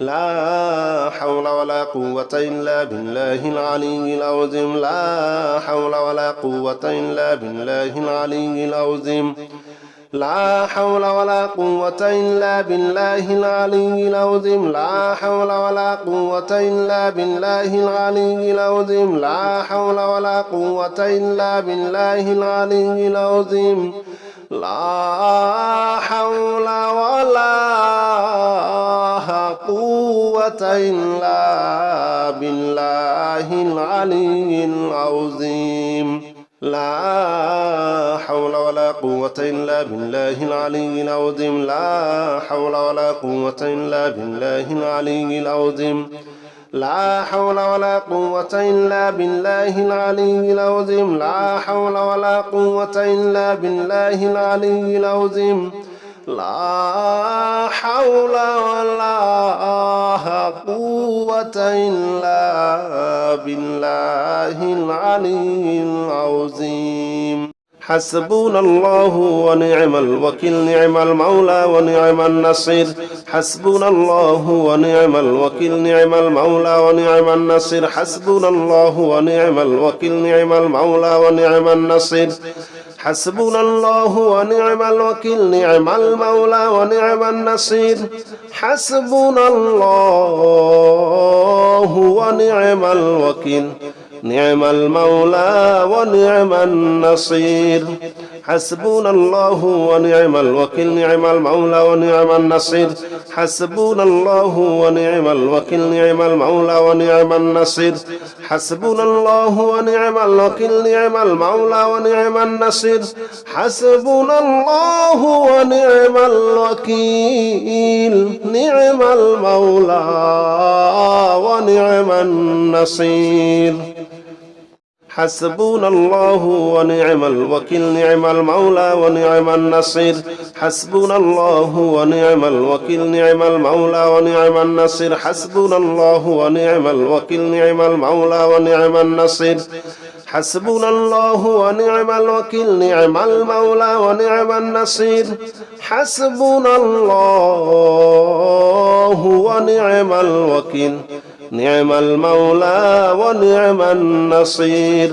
لا حول ولا قوة إلا بالله العلي العظيم لا حول ولا قوة إلا بالله العلي العظيم لا حول ولا قوة إلا بالله العلي العظيم لا حول ولا قوة إلا بالله العلي العظيم لا حول ولا قوة إلا بالله العلي العظيم لا حول ولا قوة إلا بالله العلي العظيم لا حول ولا قوة إلا بالله العلي العظيم لا حول ولا قوة إلا بالله العلي العظيم لا حول ولا قوة إلا بالله العلي العظيم لا حول ولا قوة إلا بالله العلي العظيم لا حول ولا قوة إلا بالله العلي العظيم حسبنا الله ونعم الوكيل نعم المولى ونعم النصير حسبنا الله ونعم الوكيل نعم المولى ونعم النصير حسبنا الله ونعم الوكيل نعم المولى ونعم النصير حسبنا الله ونعم الوكيل نعم المولى ونعم النصير حسبنا الله ونعم الوكيل نعم المولى ونعم النصير حسبنا الله ونعم الوكيل نعم المولى ونعم النصير حسبنا الله ونعم الوكيل نعم المولى ونعم النصير حسبنا الله ونعم الوكيل نعم المولى ونعم النصير حسبنا الله ونعم الوكيل نعم المولى ونعم النصير حسبنا الله ونعم الوكيل نعم المولى ونعم النصير حسبنا الله ونعم الوكيل نعم المولى ونعم النصير حسبنا الله ونعم الوكيل نعم المولى ونعم النصير حسبنا الله ونعم الوكيل نعم المولى ونعم النصير حسبنا الله ونعم الوكيل نعم المولى ونعم النصير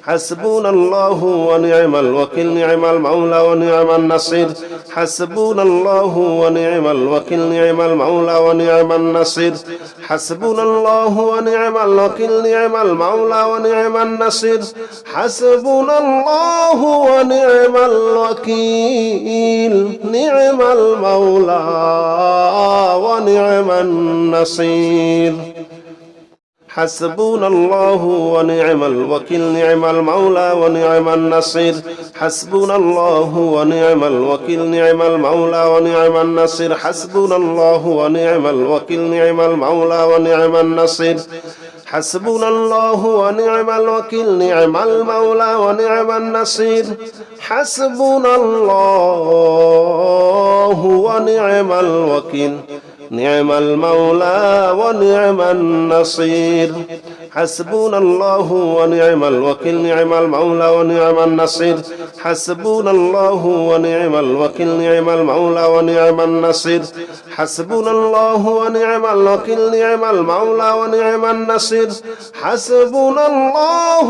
حسبنا الله ونعم الوكيل نعم المولى ونعم النصير حسبنا الله ونعم الوكيل نعم المولى ونعم النصير حسبنا الله ونعم الوكيل نعم المولى ونعم النصير حسبنا الله ونعم الوكيل نعم المولى ونعم النصير حسبنا الله ونعم الوكيل نعم المولى ونعم النصير حسبنا الله ونعم الوكيل نعم المولى ونعم النصير حسبنا الله ونعم الوكيل نعم المولى ونعم النصير حسبنا الله ونعم الوكيل نعم المولى ونعم النصير حسبنا الله ونعم الوكيل نعم المولى ونعم النصير حسبنا الله ونعم الوكيل نعم المولى ونعم النصير حسبنا الله ونعم الوكيل نعم المولى ونعم النصير حسبنا الله ونعم الوكيل نعم المولى ونعم النصير حسبنا الله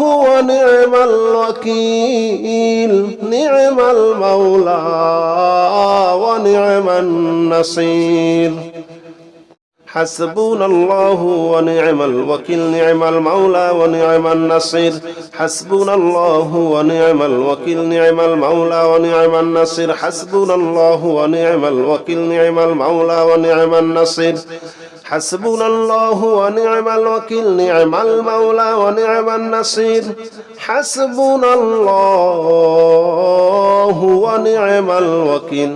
ونعم الوكيل نعم المولى ونعم النصير حسبنا الله ونعم الوكيل نعم المولى ونعم النصير حسبنا الله ونعم الوكيل نعم المولى ونعم النصير حسبنا الله ونعم الوكيل نعم المولى ونعم النصير حسبنا الله ونعم الوكيل نعم المولى ونعم النصير حسبنا الله ونعم الوكيل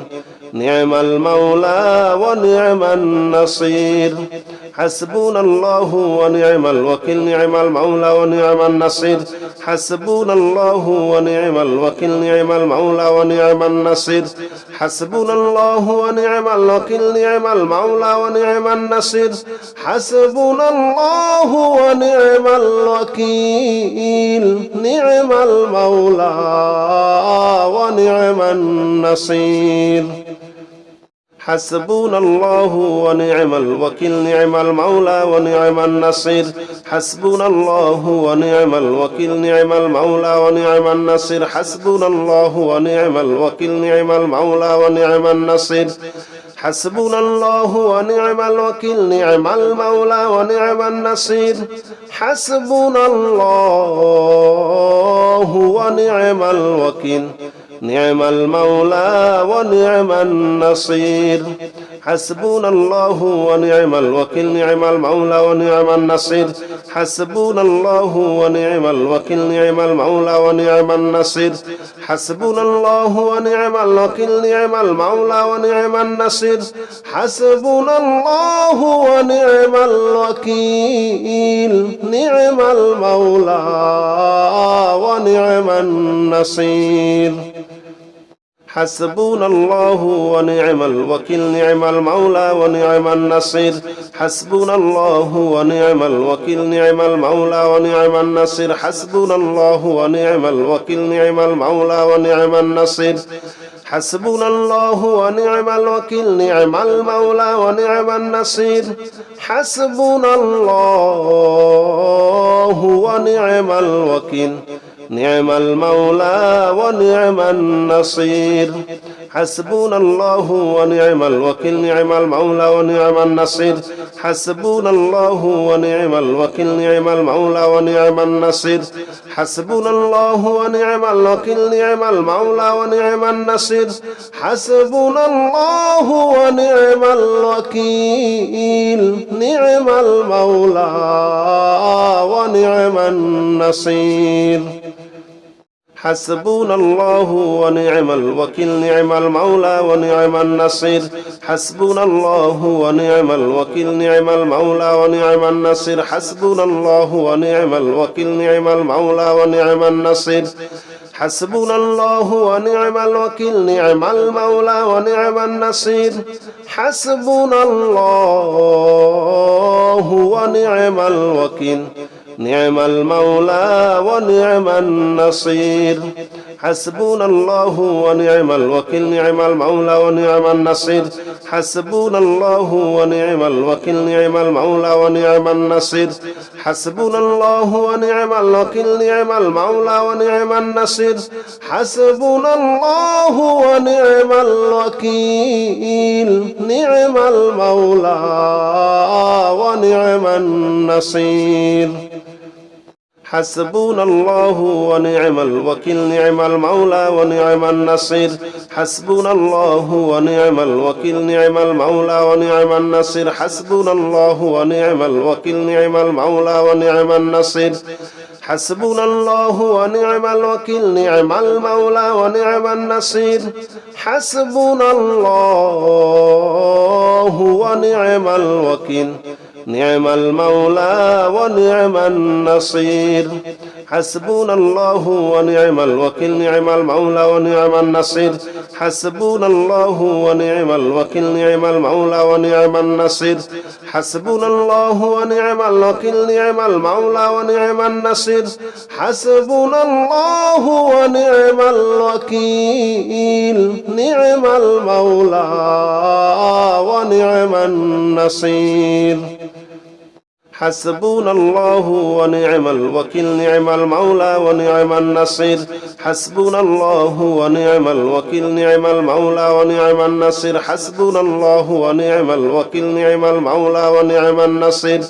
نعم المولى ونعم النصير حسبنا الله ونعم الوكيل نعم المولى ونعم النصير حسبنا الله ونعم الوكيل نعم المولى ونعم النصير حسبنا الله ونعم الوكيل نعم المولى ونعم النصير حسبنا الله ونعم الوكيل نعم المولى ونعم النصير حسبنا الله ونعم الوكيل نعم المولى ونعم النصير حسبنا الله ونعم الوكيل نعم المولى ونعم النصير حسبنا الله ونعم الوكيل نعم المولى ونعم النصير حسبنا الله ونعم الوكيل نعم المولى ونعم النصير حسبنا الله ونعم الوكيل نعم المولى ونعم النصير حسبنا الله ونعم الوكيل نعم المولى ونعم النصير حسبنا الله ونعم الوكيل نعم المولى ونعم النصير حسبنا الله ونعم الوكيل نعم المولى ونعم النصير حسبنا الله ونعم الوكيل نعم المولى ونعم النصير حسبنا الله ونعم الوكيل نعم المولى ونعم النصير حسبنا الله ونعم الوكيل نعم المولى ونعم النصير حسبنا الله ونعم الوكيل نعم المولى ونعم النصير حسبنا الله ونعم الوكيل نعم المولى ونعم النصير حسبنا الله ونعم الوكيل نعم المولى ونعم النصير حسبنا الله ونعم الوكيل نعم المولى ونعم النصير حسبنا الله ونعم الوكيل نعم المولى ونعم النصير حسبنا الله ونعم الوكيل نعم المولى ونعم النصير حسبنا الله ونعم الوكيل نعم المولى ونعم النصير حسبنا الله ونعم الوكيل نعم المولى ونعم النصير حسبنا الله ونعم الوكيل نعم المولى ونعم النصير حسبنا الله ونعم الوكيل نعم المولى ونعم النصير حسبنا الله ونعم الوكيل نعم المولى ونعم النصير حسبنا الله ونعم الوكيل نعم المولى ونعم النصير حسبنا الله ونعم الوكيل نعم المولى ونعم النصير حسبنا الله ونعم الوكيل نعم المولى ونعم النصير حسبنا الله ونعم الوكيل نعم المولى ونعم النصير حسبنا الله ونعم الوكيل نعم المولى ونعم النصير حسبنا الله ونعم الوكيل نعم المولى ونعم النصير حسبنا الله ونعم الوكيل نعم المولى ونعم النصير حسبنا الله ونعم الوكيل نعم المولى ونعم النصير حسبنا الله ونعم الوكيل نعم المولى ونعم النصير حسبنا الله ونعم الوكيل نعم المولى ونعم النصير حسبنا الله ونعم الوكيل نعم المولى ونعم النصير حسبنا الله ونعم الوكيل نعم المولى ونعم النصير حسبنا الله ونعم الوكيل نعم المولى ونعم النصير حسبنا الله ونعم الوكيل نعم المولى ونعم النصير حسبنا الله ونعم الوكيل نعم المولى ونعم النصير حسبنا الله ونعم الوكيل نعم المولى ونعم النصير حسبنا الله ونعم الوكيل نعم المولى ونعم النصير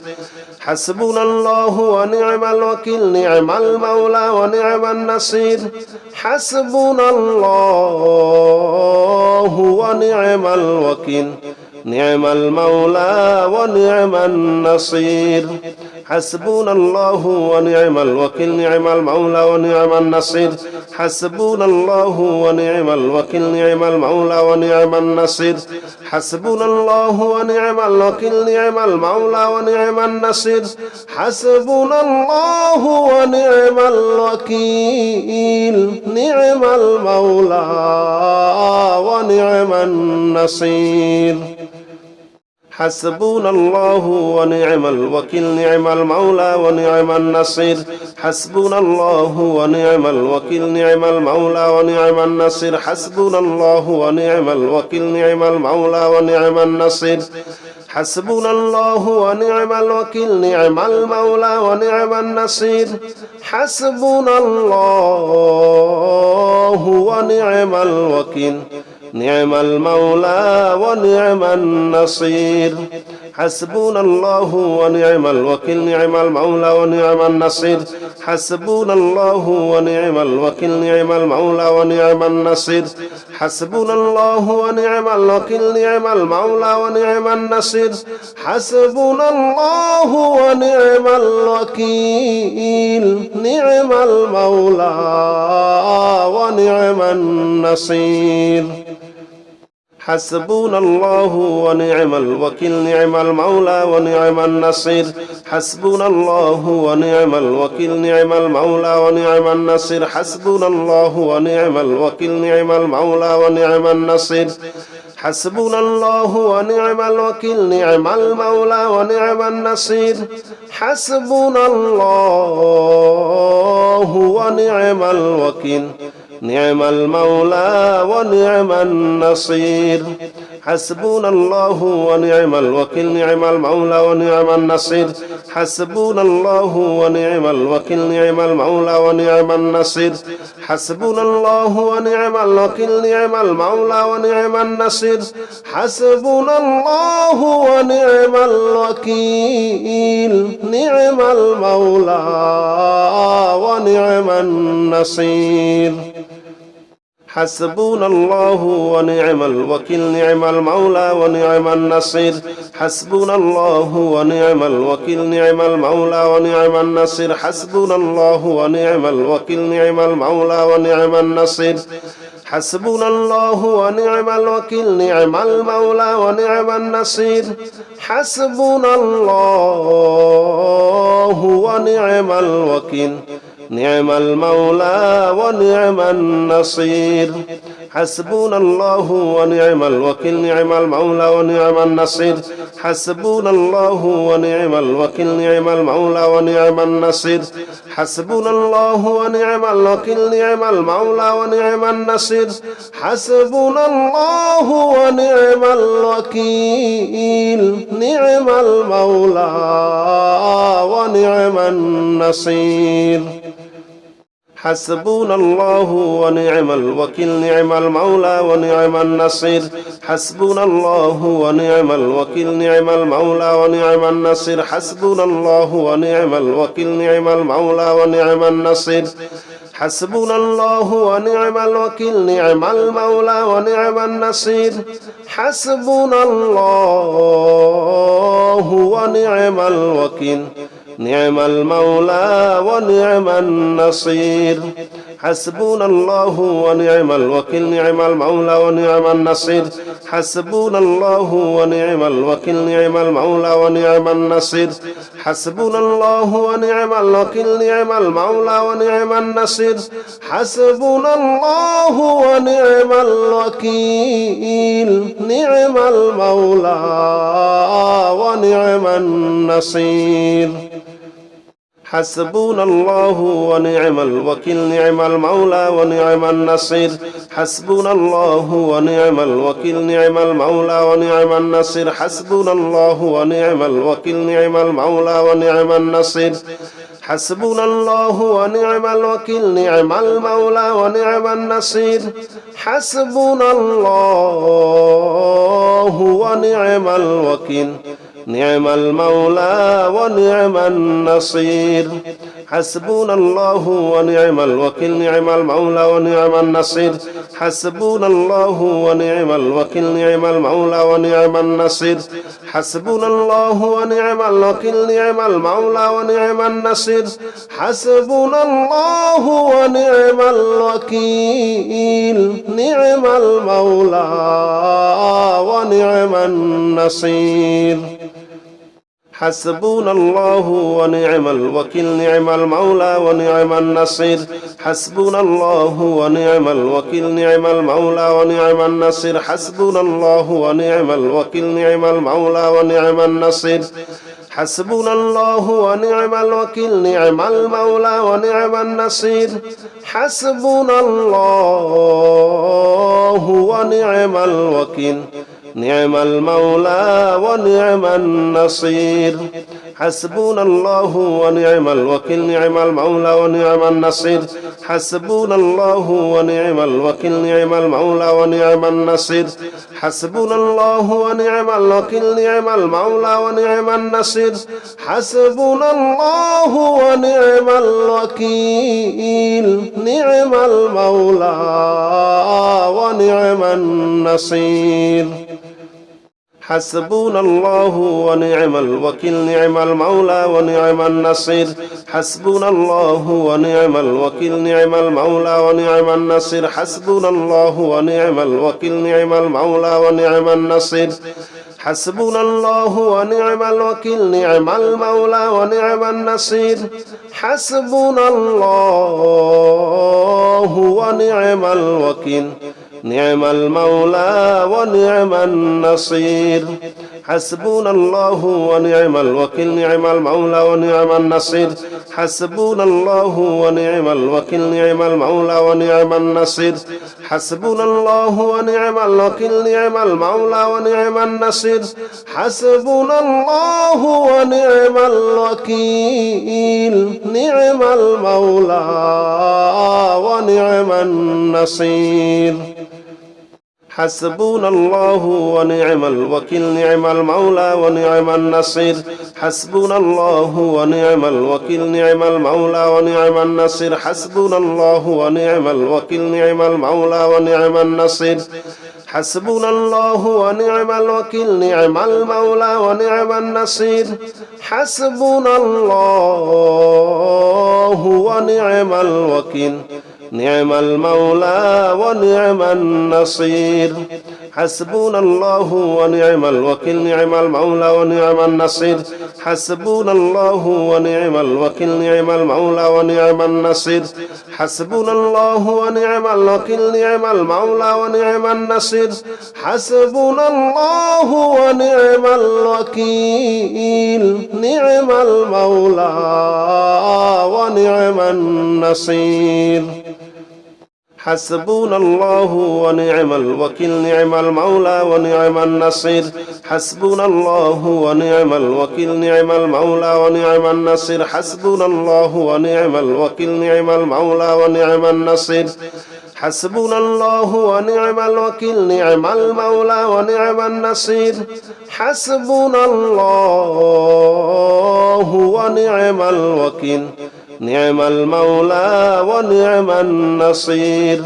حسبنا الله ونعم الوكيل نعم المولى ونعم النصير حسبنا الله ونعم الوكيل نعم المولى ونعم النصير حسبنا الله ونعم الوكيل نعم المولى ونعم النصير حسبنا الله ونعم الوكيل نعم المولى ونعم النصير حسبنا الله ونعم الوكيل نعم المولى ونعم النصير حسبنا الله ونعم الوكيل نعم المولى ونعم النصير حسبنا الله ونعم الوكيل نعم المولى ونعم النصير حسبنا الله ونعم الوكيل نعم المولى ونعم النصير حسبنا الله ونعم الوكيل نعم المولى ونعم النصير حسبنا الله ونعم الوكيل نعم المولى ونعم النصير حسبنا الله ونعم الوكيل نعم المولى ونعم النصير حسبنا الله ونعم الوكيل نعم المولى ونعم النصير حسبنا الله ونعم الوكيل نعم المولى ونعم النصير حسبنا الله ونعم الوكيل نعم المولى ونعم النصير حسبنا الله ونعم الوكيل نعم المولى ونعم النصير حسبنا الله ونعم الوكيل نعم المولى ونعم النصير حسبنا الله ونعم الوكيل نعم المولى ونعم النصير حسبنا الله ونعم الوكيل نعم المولى ونعم النصير حسبنا الله ونعم الوكيل نعم المولى ونعم النصير حسبنا الله ونعم الوكيل نعم المولى ونعم النصير حسبنا الله ونعم الوكيل نعم المولى ونعم النصير حسبنا الله ونعم الوكيل نعم المولى ونعم النصير حسبنا الله ونعم الوكيل نعم المولى ونعم النصير حسبنا الله ونعم الوكيل نعم المولى ونعم النصير حسبنا الله ونعم الوكيل نعم المولى ونعم النصير حسبنا الله ونعم الوكيل نعم المولى ونعم النصير حسبنا الله ونعم الوكيل نعم المولى ونعم النصير حسبنا الله ونعم الوكيل نعم المولى ونعم النصير حسبنا الله ونعم الوكيل نعم المولى ونعم النصير حسبنا الله ونعم الوكيل نعم المولى ونعم النصير حسبنا الله ونعم الوكيل نعم المولى ونعم النصير حسبنا الله ونعم الوكيل نعم المولى ونعم النصير حسبنا الله ونعم الوكيل نعم المولى ونعم النصير حسبنا الله ونعم الوكيل نعم المولى ونعم النصير حسبنا الله ونعم الوكيل نعم المولى ونعم النصير حسبنا الله ونعم الوكيل نعم المولى ونعم النصير حسبنا الله ونعم الوكيل نعم المولى ونعم النصير حسبنا الله ونعم الوكيل نعم المولى ونعم النصير حسبنا الله ونعم الوكيل نعم المولى ونعم النصير حسبنا الله ونعم الوكيل نعم المولى ونعم النصير حسبنا الله ونعم الوكيل نعم المولى ونعم النصير حسبنا الله ونعم الوكيل نعم المولى ونعم النصير حسبنا الله ونعم الوكيل نعم المولى ونعم النصير حسبنا الله ونعم الوكيل نعم المولى ونعم النصير حسبنا الله ونعم الوكيل نعم المولى ونعم النصير حسبنا الله ونعم الوكيل نعم المولى ونعم النصير حسبنا الله ونعم الوكيل نعم المولى ونعم النصير حسبنا الله ونعم الوكيل نعم المولى ونعم النصير حسبنا الله ونعم الوكيل نعم المولى ونعم النصير حسبنا الله ونعم الوكيل نعم المولى ونعم النصير حسبنا الله ونعم الوكيل نعم المولى ونعم النصير حسبنا الله ونعم الوكيل نعم المولى ونعم النصير حسبنا الله ونعم الوكيل نعم المولى ونعم النصير حسبنا الله ونعم الوكيل نعم المولى ونعم النصير حسبنا الله ونعم الوكيل نعم المولى ونعم النصير حسبنا الله ونعم الوكيل نعم المولى ونعم النصير حسبنا الله ونعم الوكيل نعم المولى ونعم النصير حسبنا الله ونعم الوكيل نعم المولى ونعم النصير حسبنا الله ونعم الوكيل نعم المولى ونعم النصير حسبنا الله ونعم الوكيل نعم المولى ونعم النصير حسبنا الله ونعم الوكيل نعم المولى ونعم النصير حسبنا الله ونعم الوكيل نعم المولى ونعم النصير حسبنا الله ونعم الوكيل نعم المولى ونعم النصير حسبنا الله ونعم الوكيل نعم المولى ونعم النصير حسبنا الله ونعم الوكيل نعم المولى ونعم النصير حسبنا الله ونعم الوكيل نعم المولى ونعم النصير حسبنا الله ونعم الوكيل نعم المولى ونعم النصير حسبنا الله ونعم الوكيل نعم المولى ونعم النصير حسبنا الله ونعم الوكيل نعم المولى ونعم النصير حسبنا الله ونعم الوكيل نعم المولى ونعم النصير حسبنا الله ونعم الوكيل نعم المولى ونعم النصير حسبنا الله ونعم الوكيل نعم المولى ونعم النصير حسبنا الله ونعم الوكيل نعم المولى ونعم النصير حسبنا الله ونعم الوكيل نعم المولى ونعم النصير حسبنا الله ونعم الوكيل نعم المولى ونعم النصير حسبنا الله ونعم الوكيل نعم المولى ونعم النصير حسبنا الله ونعم الوكيل نعم المولى ونعم النصير حسبنا الله ونعم الوكيل نعم المولى ونعم النصير حسبنا الله ونعم الوكيل نعم المولى ونعم النصير حسبنا الله ونعم الوكيل نعم المولى ونعم النصير حسبنا الله ونعم الوكيل نعم المولى ونعم النصير حسبنا الله ونعم الوكيل نعم المولى ونعم النصير حسبنا الله ونعم الوكيل نعم المولى ونعم النصير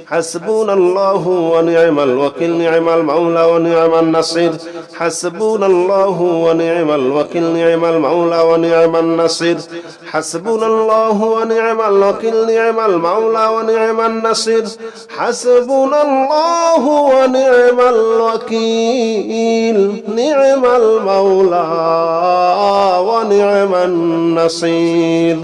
حسبنا الله ونعم الوكيل نعم المولى ونعم النصير حسبنا الله ونعم الوكيل نعم المولى ونعم النصير حسبنا الله ونعم الوكيل نعم المولى ونعم النصير حسبنا الله ونعم الوكيل نعم المولى ونعم النصير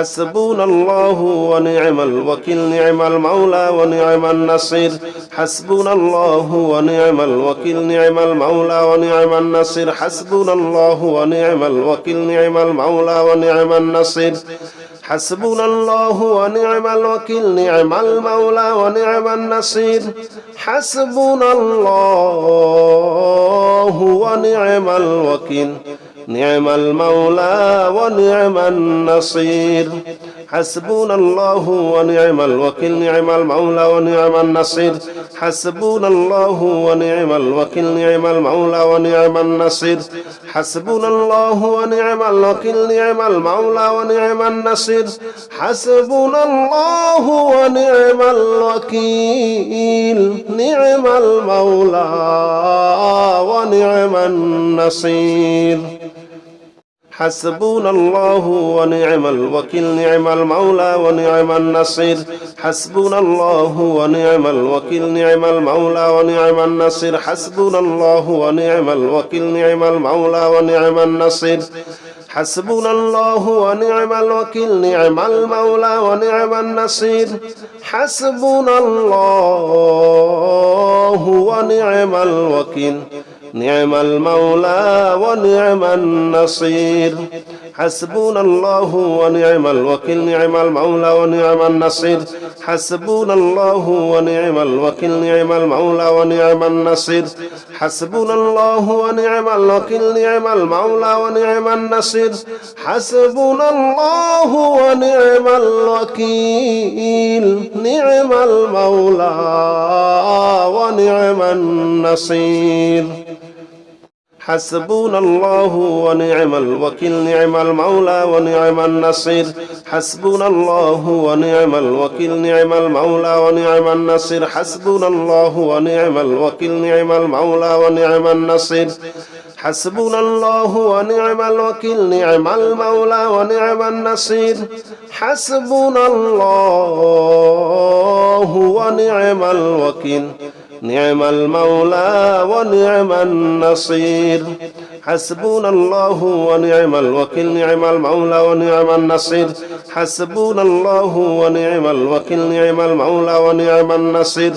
حسبنا الله ونعم الوكيل نعم المولى ونعم النصير حسبنا الله ونعم الوكيل نعم المولى ونعم النصير حسبنا الله ونعم الوكيل نعم المولى ونعم النصير حسبنا الله ونعم الوكيل نعم المولى ونعم النصير حسبنا الله ونعم الوكيل نعم المولى ونعم النصير حسبنا الله ونعم الوكيل نعم المولى ونعم النصير حسبنا الله ونعم الوكيل نعم المولى ونعم النصير حسبنا الله ونعم الوكيل نعم المولى ونعم النصير حسبنا الله ونعم الوكيل نعم المولى ونعم النصير حسبنا الله ونعم الوكيل نعم المولى ونعم النصير حسبنا الله ونعم الوكيل نعم المولى ونعم النصير حسبنا الله ونعم الوكيل نعم المولى ونعم النصير حسبنا الله ونعم الوكيل نعم المولى ونعم النصير حسبنا الله ونعم الوكيل نعم المولى ونعم النصير حسبنا الله ونعم الوكيل نعم المولى ونعم النصير حسبنا الله ونعم الوكيل نعم المولى ونعم النصير حسبنا الله ونعم الوكيل نعم المولى ونعم النصير حسبنا الله ونعم الوكيل نعم المولى ونعم النصير حسبنا الله ونعم الوكيل نعم المولى ونعم النصير حسبنا الله ونعم الوكيل نعم المولى ونعم النصير حسبنا الله ونعم الوكيل نعم المولى ونعم النصير حسبنا الله ونعم الوكيل نعم المولى ونعم النصير حسبنا الله ونعم الوكيل نعم المولى ونعم النصير حسبنا الله ونعم الوكيل نعم المولى ونعم النصير حسبنا الله ونعم الوكيل نعم المولى ونعم النصير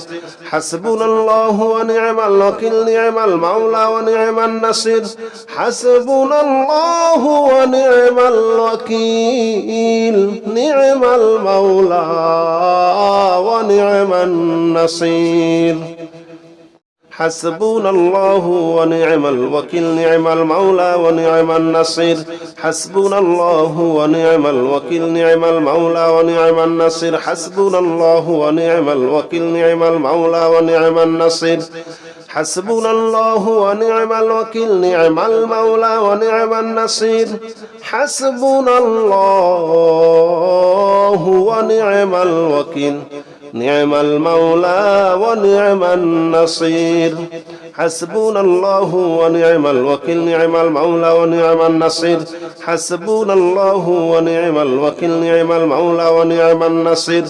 حسبنا الله ونعم الوكيل نعم المولى ونعم النصير حسبنا الله ونعم الوكيل نعم المولى ونعم النصير حسبنا الله ونعم الوكيل نعم المولى ونعم النصير حسبنا الله ونعم الوكيل نعم المولى ونعم النصير حسبنا الله ونعم الوكيل نعم المولى ونعم النصير حسبنا الله ونعم الوكيل نعم المولى ونعم النصير حسبنا الله ونعم الوكيل نعم المولى ونعم النصير حسبنا الله ونعم الوكيل نعم المولى ونعم النصير حسبنا الله ونعم الوكيل نعم المولى ونعم النصير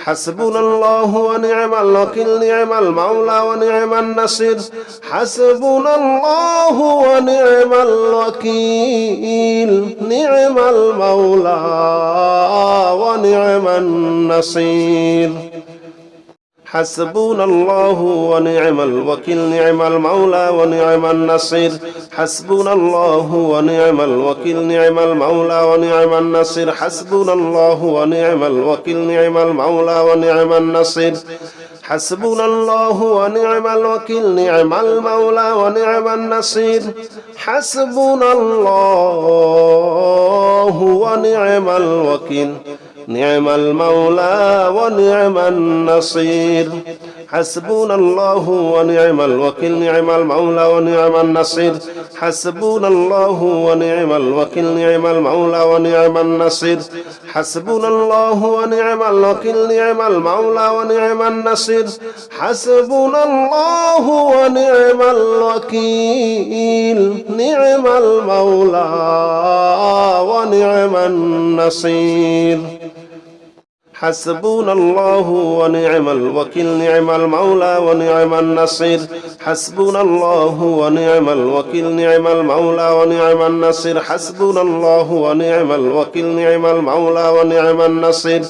حسبنا الله ونعم الوكيل نعم المولى ونعم النصير حسبنا الله ونعم الوكيل نعم المولى ونعم النصير حسبنا الله ونعم الوكيل نعم المولى ونعم النصير حسبنا الله ونعم الوكيل نعم المولى ونعم النصير حسبنا الله ونعم الوكيل نعم المولى ونعم النصير حسبنا الله ونعم الوكيل نعم المولى ونعم النصير حسبنا الله ونعم الوكيل نعم المولى ونعم النصير حسبنا الله ونعم الوكيل نعم المولى ونعم النصير حسبنا الله ونعم الوكيل نعم المولى ونعم النصير حسبنا الله ونعم الوكيل نعم المولى ونعم النصير حسبنا الله ونعم الوكيل نعم المولى ونعم النصير حسبنا الله ونعم الوكيل نعم المولى ونعم النصير حسبنا الله ونعم الوكيل نعم المولى ونعم النصير حسبنا الله ونعم الوكيل نعم المولى ونعم النصير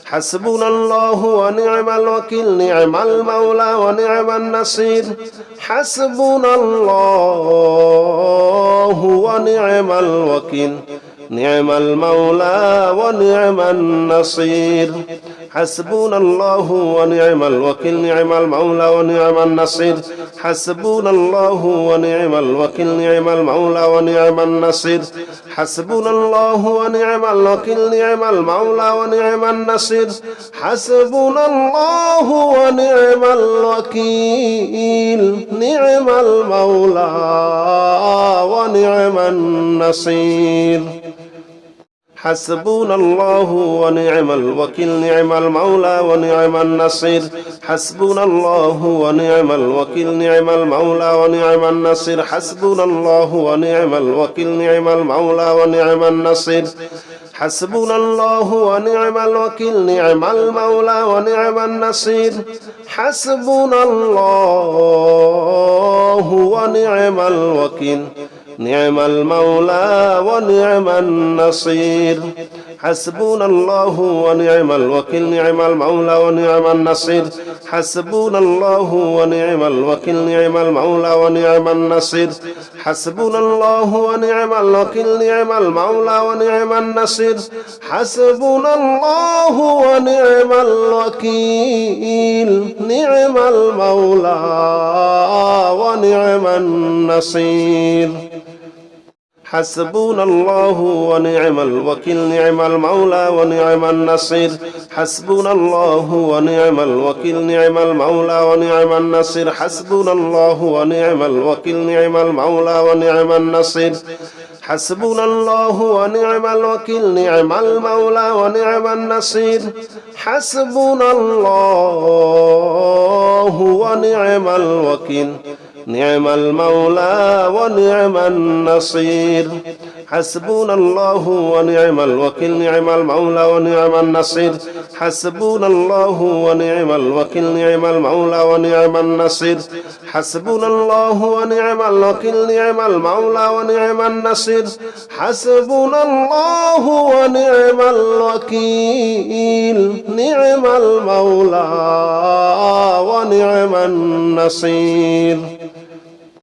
حسبنا الله ونعم الوكيل نعم المولى ونعم النصير حسبنا الله ونعم الوكيل نعم المولى ونعم النصير حسبنا الله ونعم الوكيل نعم المولى ونعم النصير حسبنا الله ونعم الوكيل نعم المولى ونعم النصير حسبنا الله ونعم الوكيل نعم المولى ونعم النصير حسبنا الله ونعم الوكيل نعم المولى ونعم النصير حسبنا الله ونعم الوكيل نعم المولى ونعم النصير حسبنا الله ونعم الوكيل نعم المولى ونعم النصير حسبنا الله ونعم الوكيل نعم المولى ونعم النصير حسبنا الله ونعم الوكيل نعم المولى ونعم النصير حسبنا الله ونعم الوكيل نعم المولى ونعم النصير حسبنا الله ونعم الوكيل نعم المولى ونعم النصير حسبنا الله ونعم الوكيل نعم المولى ونعم النصير حسبنا الله ونعم الوكيل نعم المولى ونعم النصير حسبنا الله ونعم الوكيل نعم المولى ونعم النصير حسبنا الله ونعم الوكيل نعم المولى ونعم النصير حسبنا الله ونعم الوكيل نعم المولى ونعم النصير حسبنا الله ونعم الوكيل نعم المولى ونعم النصير حسبنا الله ونعم الوكيل نعم المولى ونعم النصير حسبنا الله ونعم الوكيل نعم المولى ونعم النصير حسبنا الله ونعم الوكيل نعم المولى ونعم النصير حسبنا الله ونعم الوكيل نعم المولى ونعم النصير حسبنا الله ونعم الوكيل نعم المولى ونعم النصير حسبنا الله ونعم الوكيل نعم المولى ونعم النصير